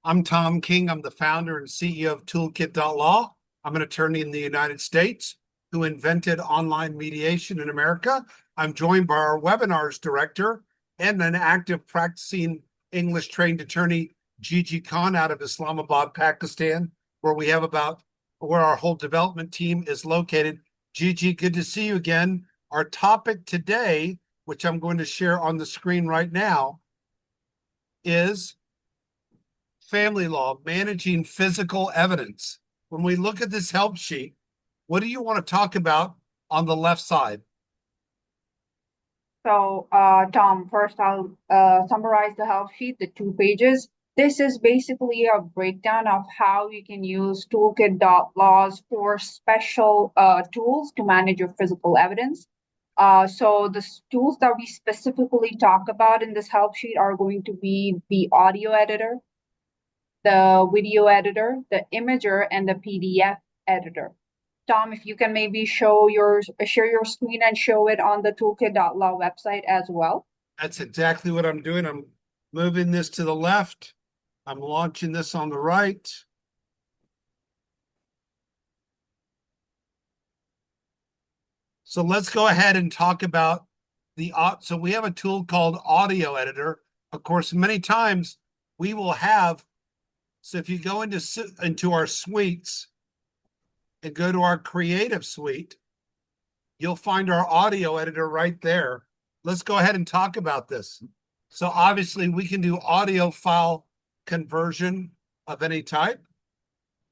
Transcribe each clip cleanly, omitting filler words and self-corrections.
I'm Tom King. I'm the founder and CEO of Toolkit.law. I'm an attorney in the United States who invented online mediation in America. I'm joined by our webinars director and an active practicing English trained attorney, Gigi out of Islamabad, Pakistan, where our whole development team is located. Gigi, good to see you again. Our topic today, which I'm going to share on the screen right now, is family law, managing physical evidence. When we look at this help sheet, what do you want to talk about on the left side? So, Tom, first I'll summarize the help sheet, the 2 pages. This is basically a breakdown of how you can use Toolkit.laws for special tools to manage your physical evidence. So the tools that we specifically talk about in this help sheet are going to be the audio editor, the video editor, the imager, and the PDF editor. Tom, if you can maybe share your screen and show it on the Toolkit.law website as well. That's exactly what I'm doing. I'm moving this to the left. I'm launching this on the right. So let's go ahead and talk about so we have a tool called audio editor. Of course, many times we will have, so if you go into our suites and go to our creative suite, you'll find our audio editor right there. Let's go ahead and talk about this. So obviously we can do audio file conversion of any type.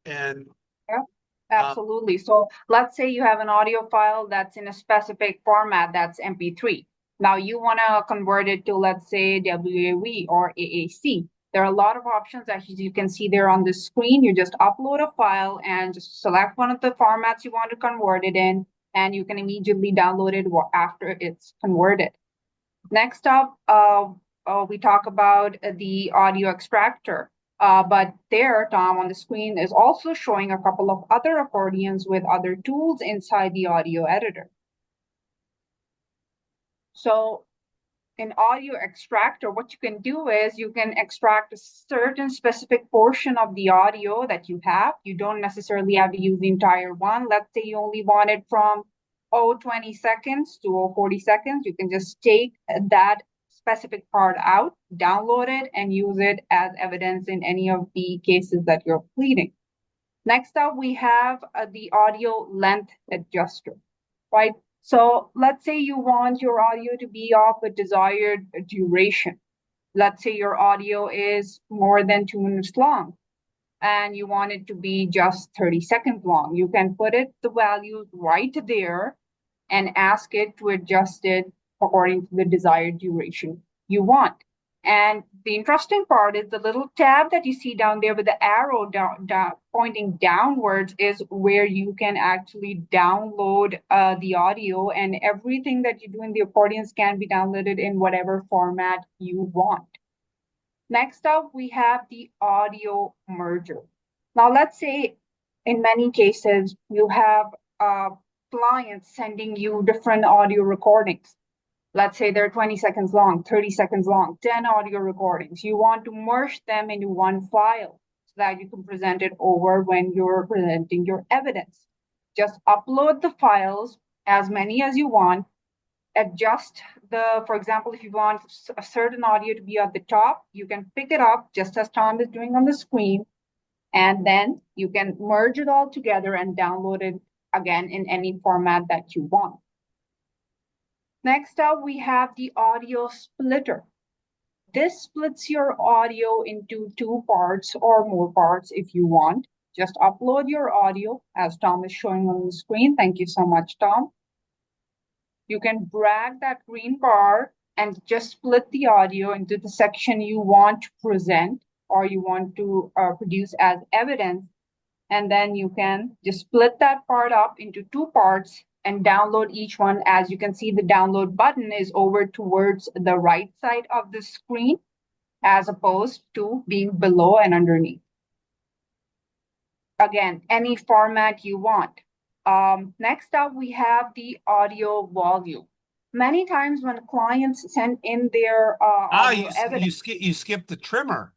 And Yeah, absolutely. So let's say you have an audio file that's in a specific format, that's MP3. Now you want to convert it to, let's say, WAV or AAC. There are a lot of options, as you can see there on the screen. You just upload a file and just select one of the formats you want to convert it in, and you can immediately download it after it's converted. Next up, we talk about the audio extractor. But there, Tom, on the screen is also showing a couple of other accordions with other tools inside the audio editor. So in audio extractor, what you can do is you can extract a certain specific portion of the audio that you have. You don't necessarily have to use the entire one. Let's say you only want it from 20 seconds to 40 seconds. You can just take that specific part out, download it, and use it as evidence in any of the cases that you're pleading. Next up, we have the audio length adjuster, right? So let's say you want your audio to be of a desired duration. Let's say your audio is more than 2 minutes long and you want it to be just 30 seconds long. You can put the values right there and ask it to adjust it according to the desired duration you want. And the interesting part is the little tab that you see down there with the arrow pointing downwards is where you can actually download the audio, and everything that you do in the accordions can be downloaded in whatever format you want. Next up, we have the audio merger. Now, let's say in many cases, you have clients sending you different audio recordings. Let's say they're 20 seconds long, 30 seconds long, 10 audio recordings. You want to merge them into one file so that you can present it over when you're presenting your evidence. Just upload the files, as many as you want, adjust for example, if you want a certain audio to be at the top, you can pick it up just as Tom is doing on the screen, and then you can merge it all together and download it again in any format that you want. Next up, we have the audio splitter. This splits your audio into 2 parts or more parts if you want. Just upload your audio as Tom is showing on the screen. Thank you so much, Tom. You can drag that green bar and just split the audio into the section you want to present or you want to produce as evidence. And then you can just split that part up into 2 parts and download each one. As you can see, the download button is over towards the right side of the screen as opposed to being below and underneath. Again, any format you want. Next up, we have the audio volume. Many times when clients send in their audio evidence, you skip the trimmer.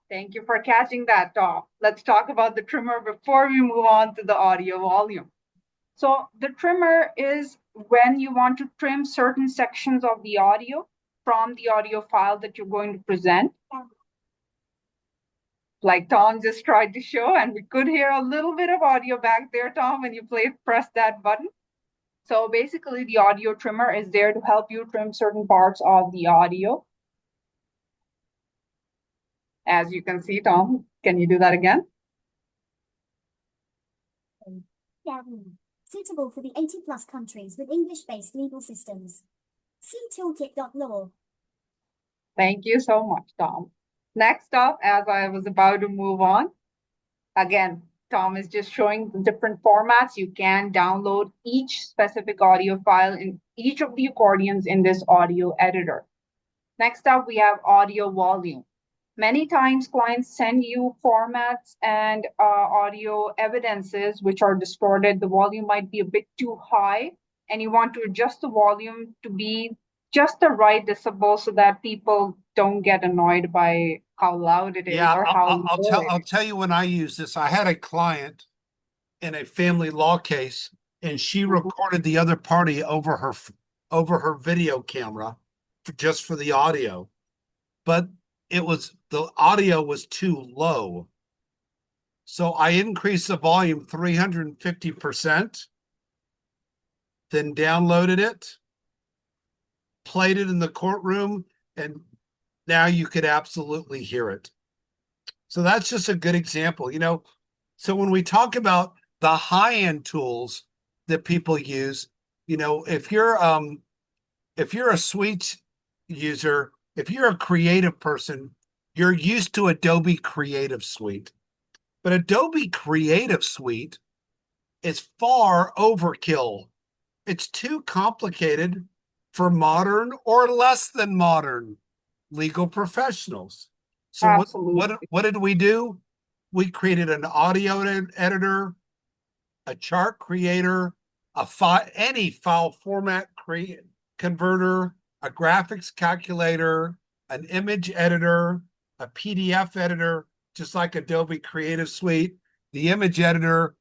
Thank you for catching that, Tom. Let's talk about the trimmer before we move on to the audio volume. So the trimmer is when you want to trim certain sections of the audio from the audio file that you're going to present. Like Tom just tried to show, and we could hear a little bit of audio back there, Tom, when you press that button. So basically, the audio trimmer is there to help you trim certain parts of the audio. As you can see, Tom, can you do that again? Yeah. Suitable for the 80+ countries with English-based legal systems. See Toolkit.law. Thank you so much, Tom. Next up, as I was about to move on, again, Tom is just showing the different formats. You can download each specific audio file in each of the accordions in this audio editor. Next up, we have audio volume. Many times clients send you formats and audio evidences which are distorted. The volume might be a bit too high, and you want to adjust the volume to be just the right decibel so that people don't get annoyed by how loud it is Yeah, or how low it I'll is. tell you when I use this. I had a client in a family law case, and she recorded the other party over her video camera just for the audio, but the audio was too low. So I increased the volume 350%, then downloaded it, played it in the courtroom, and now you could absolutely hear it. So that's just a good example. So when we talk about the high-end tools that people use, if you're a suite user, if you're a creative person, you're used to Adobe Creative Suite. But Adobe Creative Suite is far overkill. It's too complicated for modern or less than modern legal professionals. So Absolutely. what did we do? We created an audio editor, a chart creator, any file format converter, a graphics calculator, an image editor, a PDF editor, just like Adobe Creative Suite. The image editor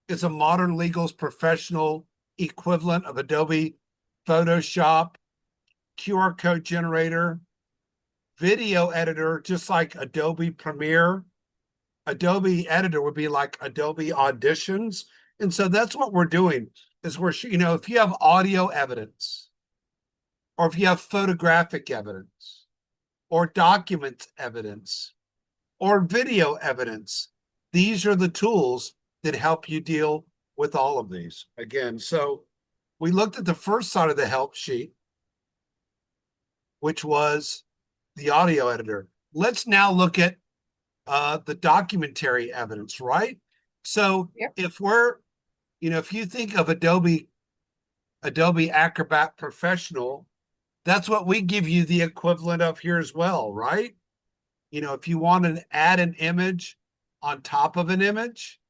is a modern legal's professional equivalent of Adobe Photoshop, QR code generator, video editor, just like Adobe Premiere. Adobe Editor would be like Adobe Auditions. And so that's what we're doing is if you have audio evidence, or if you have photographic evidence, or document evidence, or video evidence, these are the tools that help you deal with all of these. Again, so we looked at the first side of the help sheet, which was the audio editor. Let's now look at the documentary evidence, right? So Yep. if you think of Adobe Acrobat Professional, that's what we give you the equivalent of here as well, right? If you want to add an image on top of an image,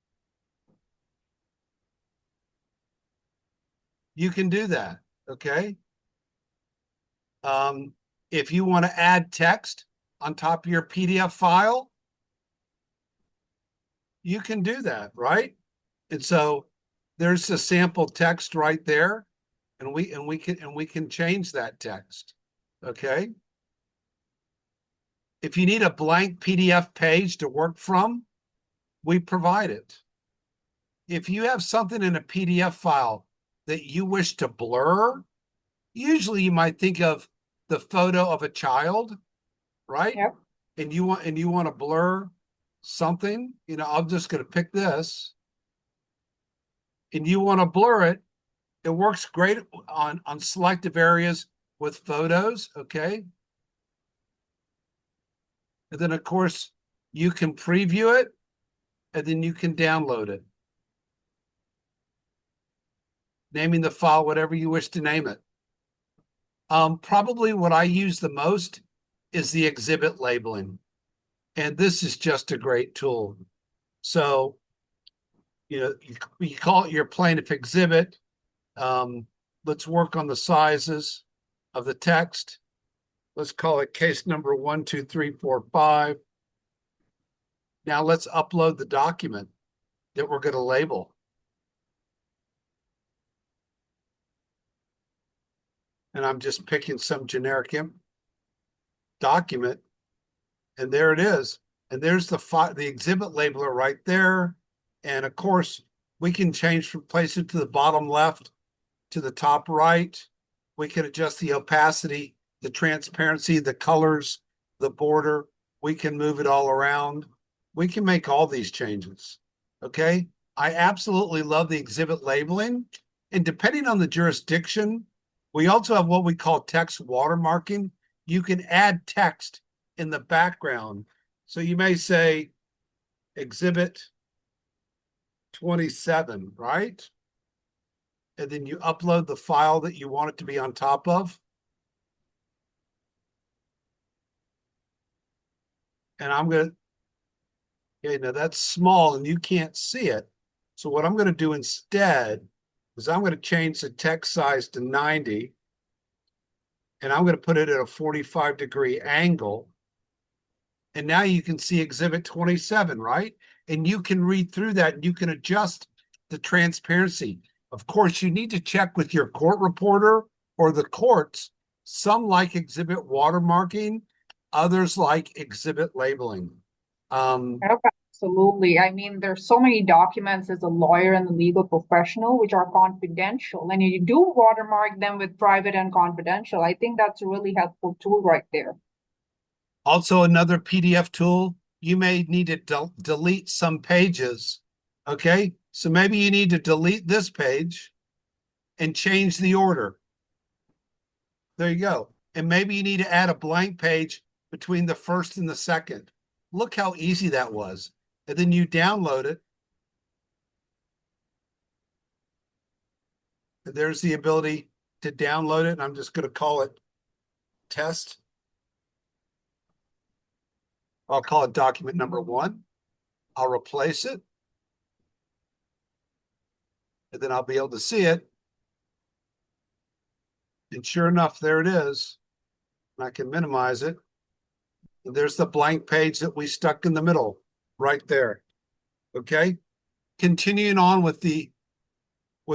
you can do that, okay? If you want to add text on top of your PDF file, you can do that, right? And so there's the sample text right there, and we can change that text, okay? If you need a blank PDF page to work from, we provide it. If you have something in a PDF file that you wish to blur, usually you might think of the photo of a child, right? Yep. And you want to blur something, I'm just going to pick this, and you want to blur it. It works great on selective areas with photos, okay? And then, of course, you can preview it, and then you can download it, naming the file whatever you wish to name it. Probably what I use the most is the exhibit labeling. And this is just a great tool. So, you call it your plaintiff exhibit. Let's work on the sizes of the text. Let's call it case number 1, 2, 3, 4, 5. Now let's upload the document that we're going to label. And I'm just picking some generic document. And there it is. And there's the exhibit labeler right there. And of course, we can change from place it to the bottom left to the top right. We can adjust the opacity, the transparency, the colors, the border. We can move it all around. We can make all these changes. Okay. I absolutely love the exhibit labeling. And depending on the jurisdiction, we also have what we call text watermarking. You can add text in the background. So you may say exhibit 27, right? And then you upload the file that you want it to be on top of. And I'm going to, okay, now that's small and you can't see it. So what I'm going to do instead is I'm going to change the text size to 90. And I'm going to put it at a 45-degree angle. And now you can see exhibit 27, right? And you can read through that and you can adjust the transparency. Of course, you need to check with your court reporter or the courts. Some like exhibit watermarking, others like exhibit labeling. Absolutely. I mean, there's so many documents as a lawyer and the legal professional which are confidential. And you do watermark them with private and confidential. I think that's a really helpful tool right there. Also, another PDF tool, you may need to delete some pages. Okay, so maybe you need to delete this page and change the order. There you go. And maybe you need to add a blank page between the first and the second. Look how easy that was. And then you download it. And there's the ability to download it. And I'm just going to call it test. I'll call it document number 1. I'll replace it. And then I'll be able to see it. And sure enough, there it is. And I can minimize it. And there's the blank page that we stuck in the middle right there. Okay. Continuing on with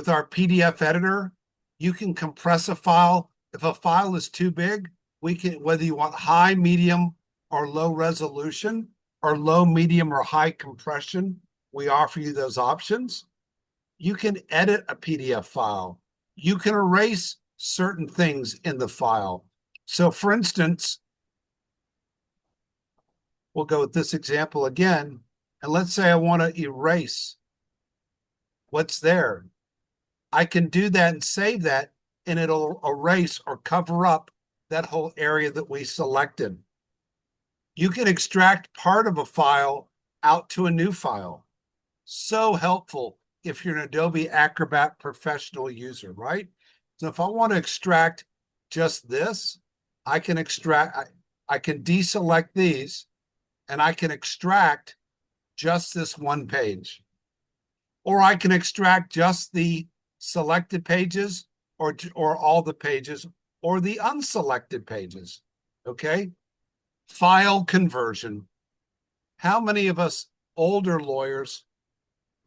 our PDF editor, you can compress a file. If a file is too big, we can, whether you want high, medium, or low resolution, or low, medium, or high compression, we offer you those options. You can edit a PDF file. You can erase certain things in the file. So for instance, we'll go with this example again. And let's say I want to erase what's there. I can do that and save that, and it'll erase or cover up that whole area that we selected. You can extract part of a file out to a new file. So helpful if you're an Adobe Acrobat professional user, right? So if I want to extract just this, I can deselect these, and I can extract just this one page. Or I can extract just the selected pages or all the pages or the unselected pages. Okay. File conversion. How many of us older lawyers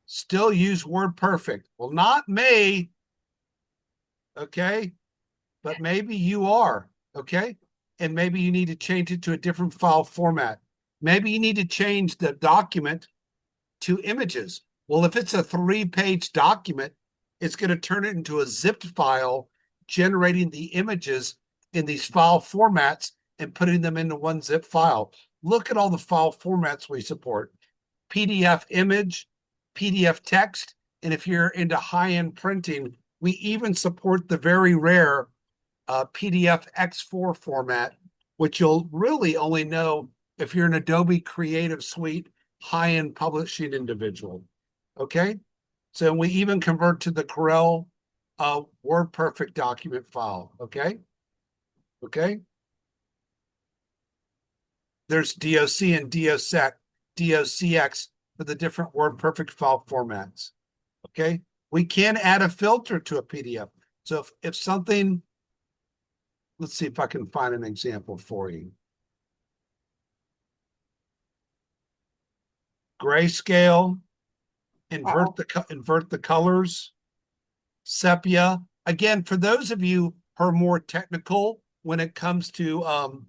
still use WordPerfect? Well, not me. Okay. But maybe you are. Okay. And maybe you need to change it to a different file format. Maybe you need to change the document to images. Well, if it's a 3-page document, it's going to turn it into a zipped file, generating the images in these file formats and putting them into one zip file. Look at all the file formats we support. PDF image, PDF text, and if you're into high-end printing, we even support the very rare PDF X4 format, which you'll really only know if you're an Adobe Creative Suite high-end publishing individual. Okay, so we even convert to the Corel WordPerfect document file. Okay, there's DOC and DOCX for the different WordPerfect file formats. Okay, we can add a filter to a PDF. So if something let's see if I can find an example for you. Grayscale, invert the colors, sepia. Again, for those of you who are more technical when it comes to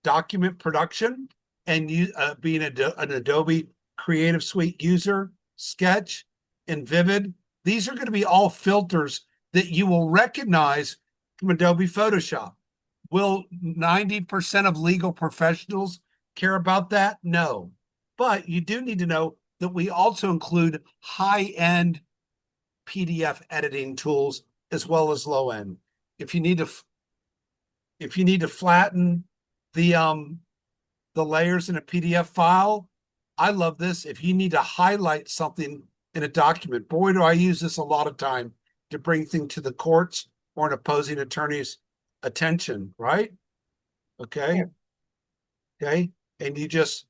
document production and you being an Adobe Creative Suite user, Sketch and Vivid, these are going to be all filters that you will recognize from Adobe Photoshop. Will 90% of legal professionals care about that? No. But you do need to know that we also include high-end PDF editing tools as well as low-end. If you need to flatten the layers in a PDF file, I love this. If you need to highlight something in a document, boy, do I use this a lot of time to bring things to the courts or an opposing attorney's attention, right? Okay. Okay. And you just,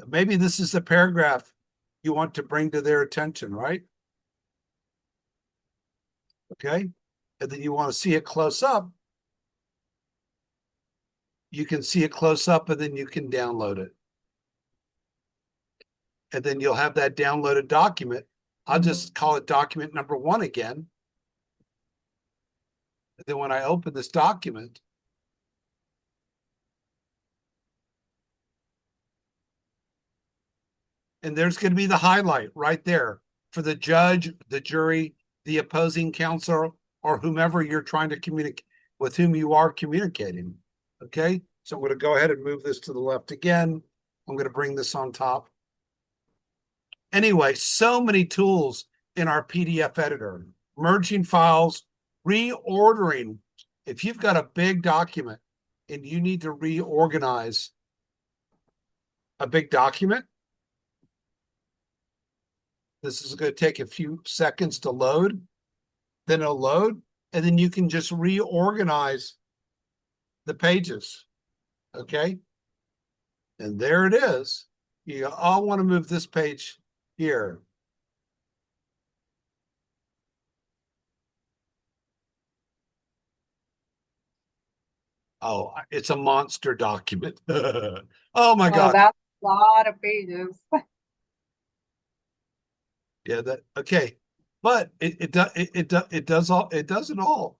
maybe this is a paragraph you want to bring to their attention, right? Okay. And then you want to see it close up. You can see it close up and then you can download it. And then you'll have that downloaded document. I'll just call it document number 1 again. And then when I open this document, and there's going to be the highlight right there for the judge, the jury, the opposing counsel, or whomever you're trying to communicate with, whom you are communicating. Okay, so I'm going to go ahead and move this to the left again. I'm going to bring this on top. Anyway, so many tools in our PDF editor, merging files, reordering. If you've got a big document and you need to reorganize a big document, this is going to take a few seconds to load. Then it'll load, and then you can just reorganize the pages. Okay. And there it is. You all want to move this page here. Oh, it's a monster document. Oh my God. That's a lot of pages. Yeah, that okay. But it does it does it all.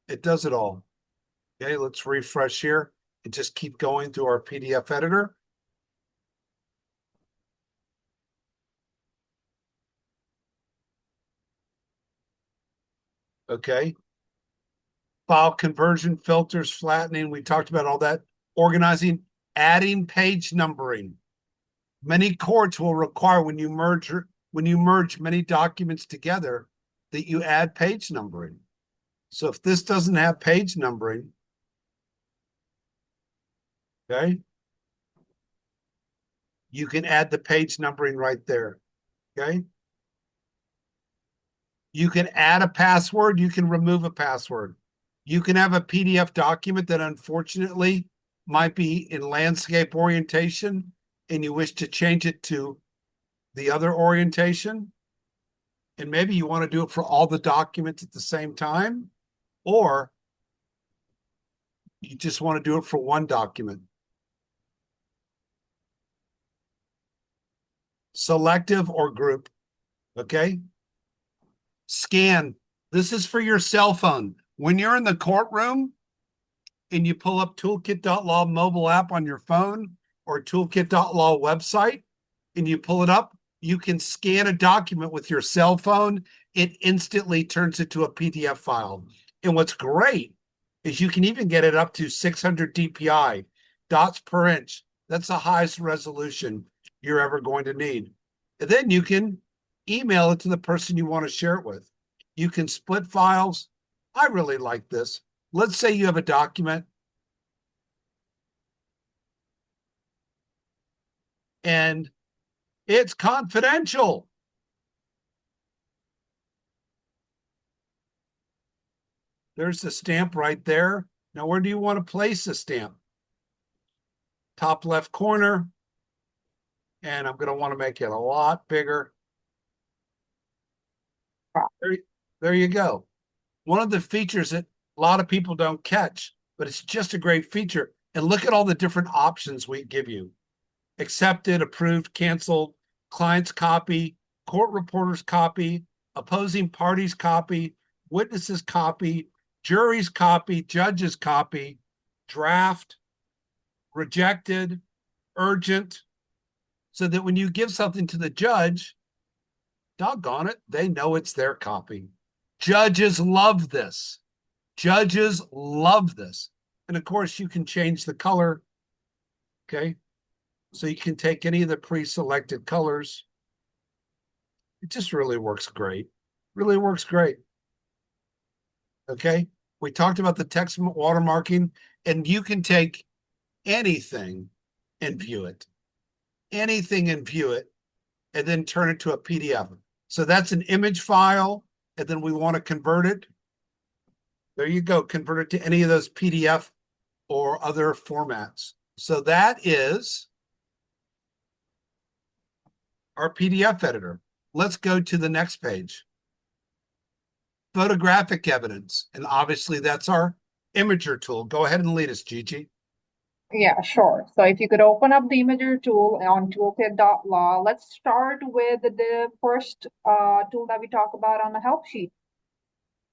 It does it all. Okay, let's refresh here and just keep going through our PDF editor. Okay. File conversion, filters, flattening. We talked about all that. Organizing, adding page numbering. Many courts will require when you merge many documents together that you add page numbering. So if this doesn't have page numbering, okay, you can add the page numbering right there. Okay. You can add a password. You can remove a password. You can have a PDF document that unfortunately might be in landscape orientation and you wish to change it to the other orientation. And maybe you want to do it for all the documents at the same time, or you just want to do it for one document. Selective or group. Okay. Scan. This is for your cell phone. When you're in the courtroom and you pull up Toolkit.law mobile app on your phone or Toolkit.law website and you pull it up, you can scan a document with your cell phone. It instantly turns it to a PDF file. And what's great is you can even get it up to 600 DPI, dots per inch. That's the highest resolution you're ever going to need. And then you can email it to the person you want to share it with. You can split files. I really like this. Let's say you have a document and it's confidential. There's the stamp right there. Now, where do you want to place the stamp? Top left corner. And I'm going to want to make it a lot bigger. There you go. One of the features that a lot of people don't catch but it's just a great feature. And look at all the different options we give you. Accepted, approved, canceled, client's copy, court reporter's copy, opposing parties copy, witnesses copy, jury's copy, judge's copy, draft, rejected, urgent, so that when you give something to the judge, doggone it, they know it's their copy. Judges love this. Judges love this. And of course, you can change the color. Okay. So you can take any of the pre-selected colors. It just really works great. Really works great. Okay. We talked about the text watermarking, and you can take anything and view it. Anything and view it, and then turn it to a PDF. So that's an image file, and then we want to convert it. There you go. Convert it to any of those PDF or other formats. So that is our PDF editor. Let's go to the next page. Photographic evidence. And obviously that's our imager tool. Go ahead and lead us, Gigi. Yeah, sure. So if you could open up the imager tool on Toolkit.law, let's start with the first tool that we talk about on the help sheet.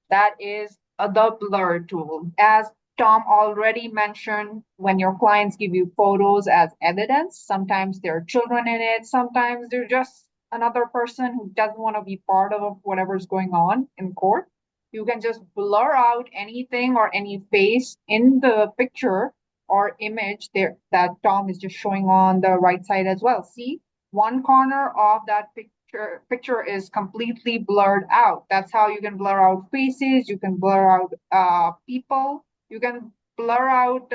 That is the blur tool. As Tom already mentioned, when your clients give you photos as evidence, sometimes there are children in it, sometimes they're just another person who doesn't want to be part of whatever's going on in court. You can just blur out anything or any face in the picture or image there that Tom is just showing on the right side as well. See, one corner of that picture is completely blurred out. That's how you can blur out faces, you can blur out people, you can blur out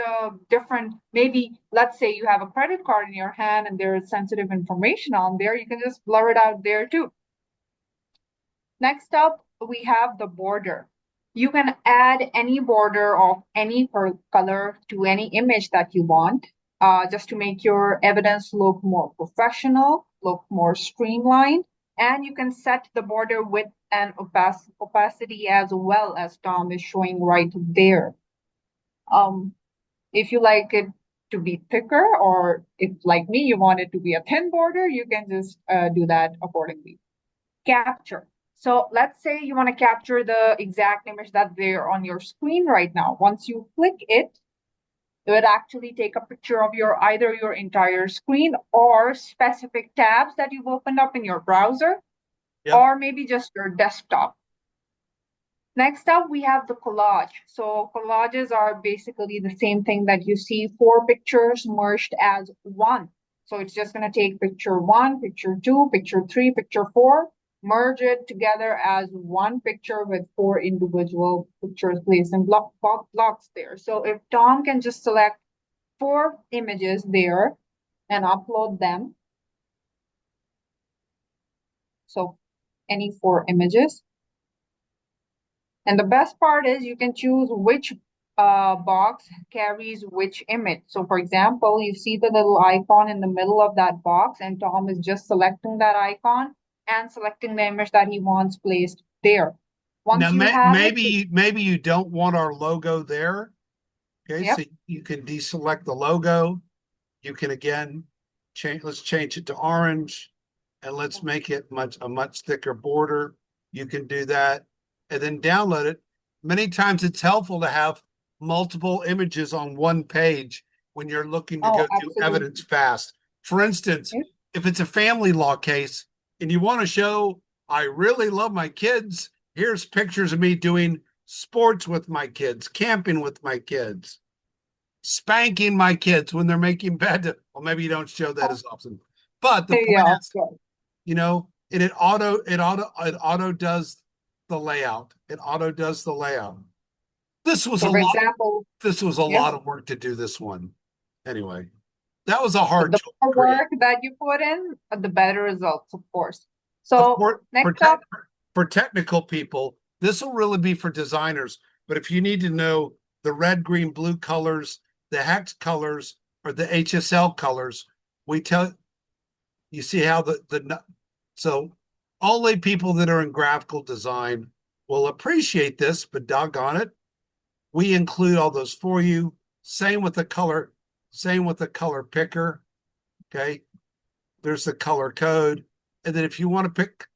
different, maybe let's say you have a credit card in your hand and there is sensitive information on there, you can just blur it out there too. Next up, we have the border. You can add any border of any color to any image that you want, just to make your evidence look more professional, look more streamlined. And you can set the border width and opacity as well, as Tom is showing right there. If you like it to be thicker, or if like me, you want it to be a thin border, you can just do that accordingly. Capture. So let's say you want to capture the exact image that they're on your screen right now. Once you click it, it would actually take a picture of either your entire screen or specific tabs that you've opened up in your browser, or maybe just your desktop. Next up, we have the collage. So collages are basically the same thing that you see 4 pictures merged as one. So it's just going to take picture 1, picture 2, picture 3, picture 4, merge it together as one picture with 4 individual pictures placed in blocks there. So if Tom can just select 4 images there and upload them. So any 4 images. And the best part is you can choose which box carries which image. So for example, you see the little icon in the middle of that box, and Tom is just selecting that icon and selecting the image that he wants placed there. Once now, you have maybe you don't want our logo there. Okay, yep. So you can deselect the logo. You can again change. Let's change it to orange, and let's make it a much thicker border. You can do that, and then download it. Many times it's helpful to have multiple images on one page when you're looking to go through evidence fast. For instance, if it's a family law case and you want to show, I really love my kids, here's pictures of me doing sports with my kids, camping with my kids, spanking my kids when they're making bad. Well, maybe you don't show that as often, but the point is, you know, it auto does the layout. It auto does the layout. This was a lot of work to do this one. Anyway, that was a hard job. The more work that you put in, the better results, of course. So for technical people, this will really be for designers. But if you need to know the red, green, blue colors, the hex colors, or the HSL colors, we tell you see how so only people that are in graphical design will appreciate this, but doggone it, We include all those for you. Same with the color picker. Okay. There's the color code. And then if you want to pick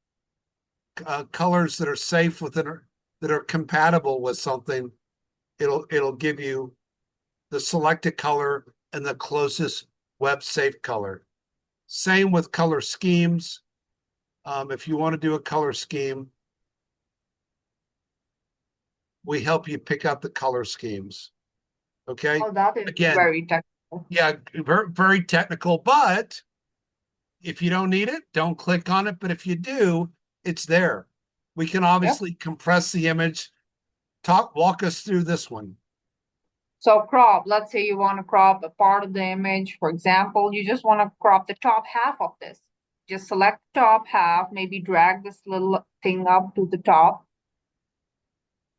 colors that are safe that are compatible with something, it'll give you the selected color and the closest web safe color. Same with color schemes. If you want to do a color scheme, we help you pick out the color schemes. Okay. Oh, that is Again, very technical. yeah, very, very technical, but if you don't need it, don't click on it. But if you do, it's there. We can obviously compress the image. Walk us through this one. So crop, let's say you want to crop a part of the image. For example, you just want to crop the top half of this. Just select the top half, maybe drag this little thing up to the top.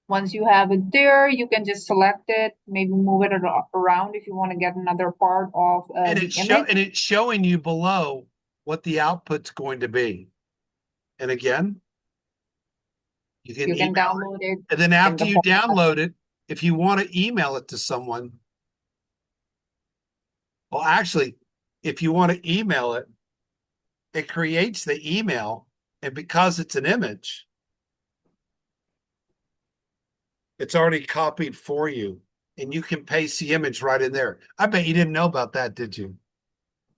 Once you have it there, you can just select it, maybe move it around if you want to get another part of And the image. it's showing you below what the output's going to be. And again, you can download it. And then after you download it, if you want to email it to someone, well, actually, if you want to email it, it creates the email. And because it's an image, it's already copied for you. And you can paste the image right in there. I bet you didn't know about that, did you?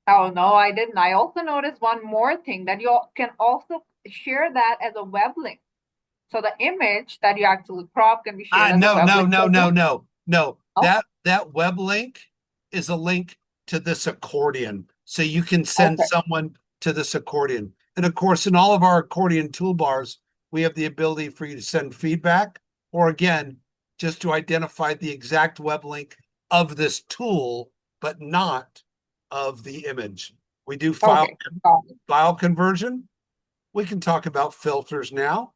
Oh, no, I didn't. I also noticed one more thing, that you can also share that as a web link. So the image that you actually crop can be shared as a web link. No. Oh. That web link is a link to this accordion. So you can send someone to this accordion. And of course, in all of our accordion toolbars, we have the ability for you to send feedback, or again, just to identify the exact web link of this tool, but not of the image. We do file conversion. We can talk about filters now.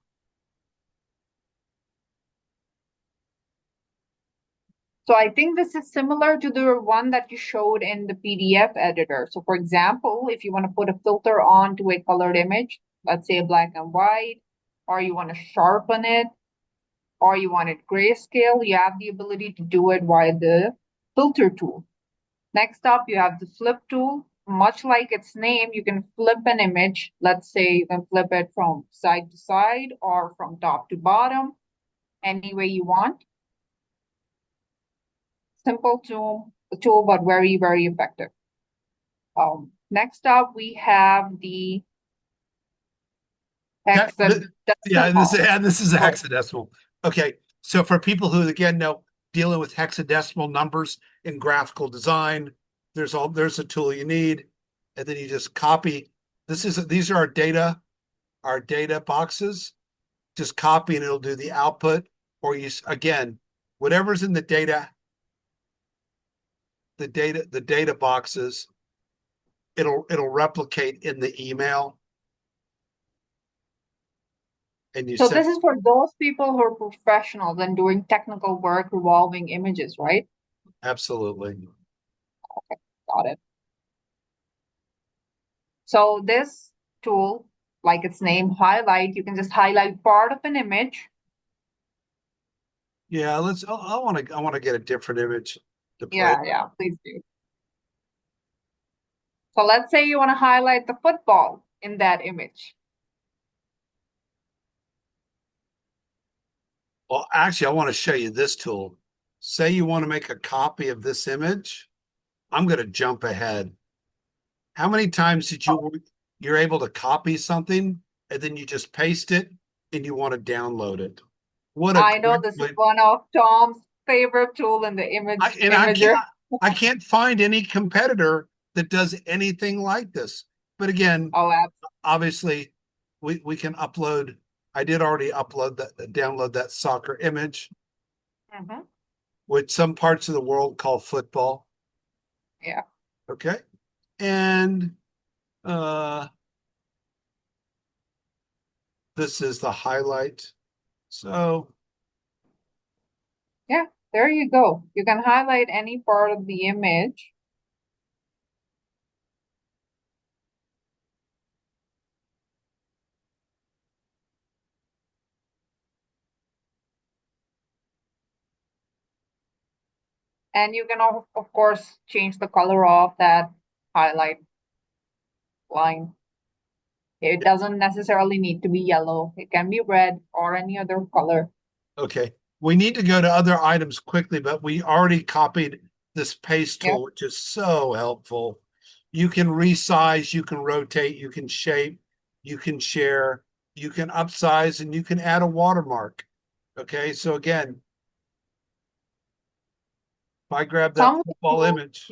So I think this is similar to the one that you showed in the PDF editor. So for example, if you want to put a filter onto a colored image, let's say black and white, or you want to sharpen it, or you want it grayscale, you have the ability to do it via the filter tool. Next up, you have the flip tool. Much like its name, you can flip an image. Let's say you can flip it from side to side or from top to bottom, any way you want. Simple tool, but very, very effective. Next up, we have the hexadecimal. This is a hexadecimal. Okay, so for people who again know dealing with hexadecimal numbers in graphical design, there's a tool you need, and then you just copy. These are our data boxes. Just copy and it'll do the output, or whatever's in the data boxes, it'll replicate in the email. And this is for those people who are professionals and doing technical work revolving images, right? Absolutely. Okay, got it. So this tool, like its name, highlight, you can just highlight part of an image. Yeah, I want to get a different image to play. Yeah, please do. So let's say you want to highlight the football in that image. Well, actually, I want to show you this tool. Say you want to make a copy of this image. I'm going to jump ahead. How many times you're able to copy something and then you just paste it and you want to download it? I know this is one of Tom's favorite tool in the image imager. I can't find any competitor that does anything like this. But again, obviously, we can upload. I did already download that soccer image, which some parts of the world call football. Yeah. Okay. And this is the highlight. So yeah, there you go. You can highlight any part of the image. And you can, of course, change the color of that highlight line. It doesn't necessarily need to be yellow. It can be red or any other color. Okay, we need to go to other items quickly, but we already copied this paste Yeah. tool, which is so helpful. You can resize, you can rotate, you can shape, you can share, you can upsize, and you can add a watermark. Okay, so again, if I grab that Some of the football tools, image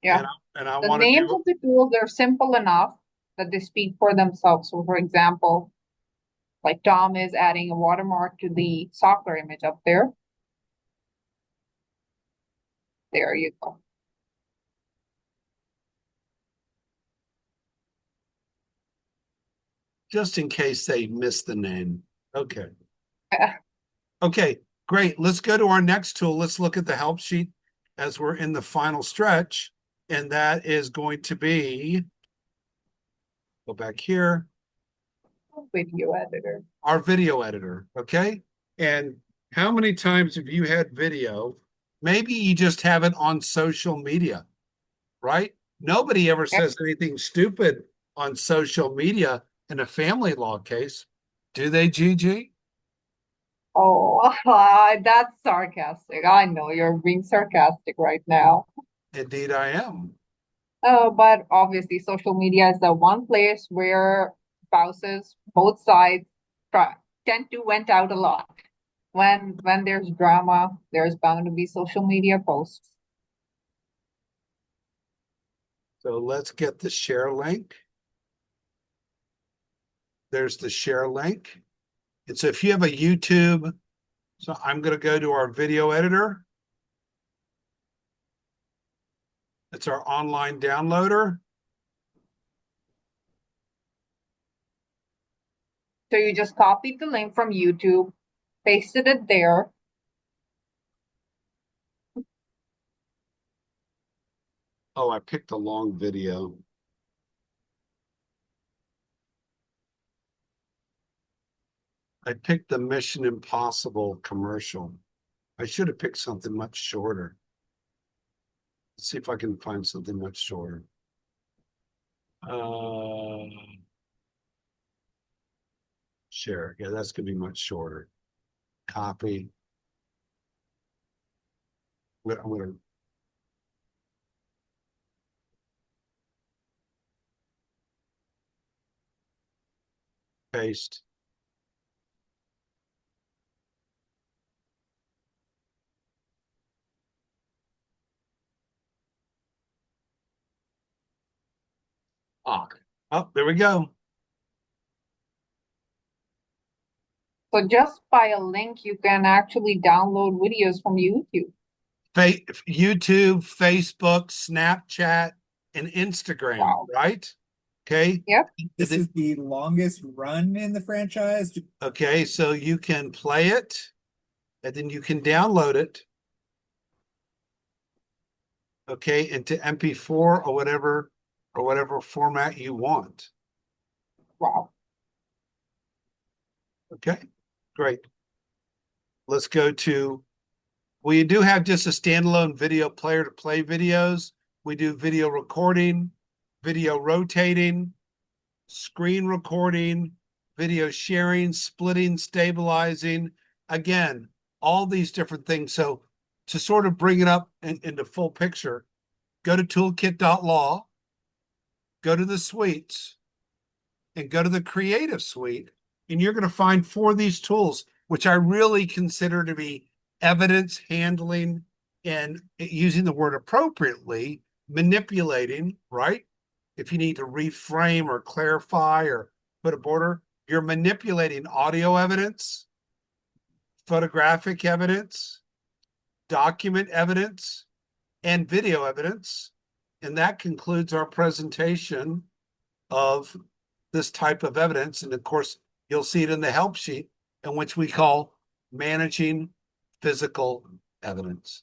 yeah. and I The want to names do of the tools are simple enough that they speak for themselves. So, for example, like Tom is adding a watermark to the soccer image up there. There you go. just in case they missed the name. Okay. Yeah. Okay, great. Let's go to our next tool. Let's look at the help sheet as we're in the final stretch. And that is going to be, go back here, Video editor. our video editor. Okay. And how many times have you had video? Maybe you just have it on social media, right? Nobody ever Yeah. says anything stupid on social media in a family law case. Do they, Gigi? Oh, that's sarcastic. I know you're being sarcastic right now. Indeed, I am. But obviously, social media is the one place where spouses, both sides, tend to vent out a lot. When there's drama, there's bound to be social media posts. So let's get the share link. There's the share link. And so if you have a YouTube, so I'm going to go to our video editor. It's our online downloader. So you just copied the link from YouTube, pasted it there. Oh, I picked a long video. I picked the Mission Impossible commercial. I should have picked something much shorter. Let's see if I can find something much shorter. Share. Yeah, that's going to be much shorter. Copy. I'm going to paste. Oh, there we go. So just by a link, you can actually download videos from YouTube. YouTube, Facebook, Snapchat, and Instagram, Wow. right? Okay. Yep. This is the longest run in the franchise. Okay, so you can play it and then you can download it. Okay, into MP4 or whatever format you want. Wow. Okay, great. Let's go to, we do have just a standalone video player to play videos. We do video recording, video rotating, screen recording, video sharing, splitting, stabilizing. Again, all these different things. So to sort of bring it up into full picture, go to Toolkit.law, go to the suites, and go to the creative suite, and you're going to find 4 of these tools, which I really consider to be evidence handling and using the word appropriately, manipulating, right? If you need to reframe or clarify or put a border, you're manipulating audio evidence, photographic evidence, document evidence, and video evidence. And that concludes our presentation of this type of evidence. And of course, you'll see it in the help sheet, in which we call managing physical evidence.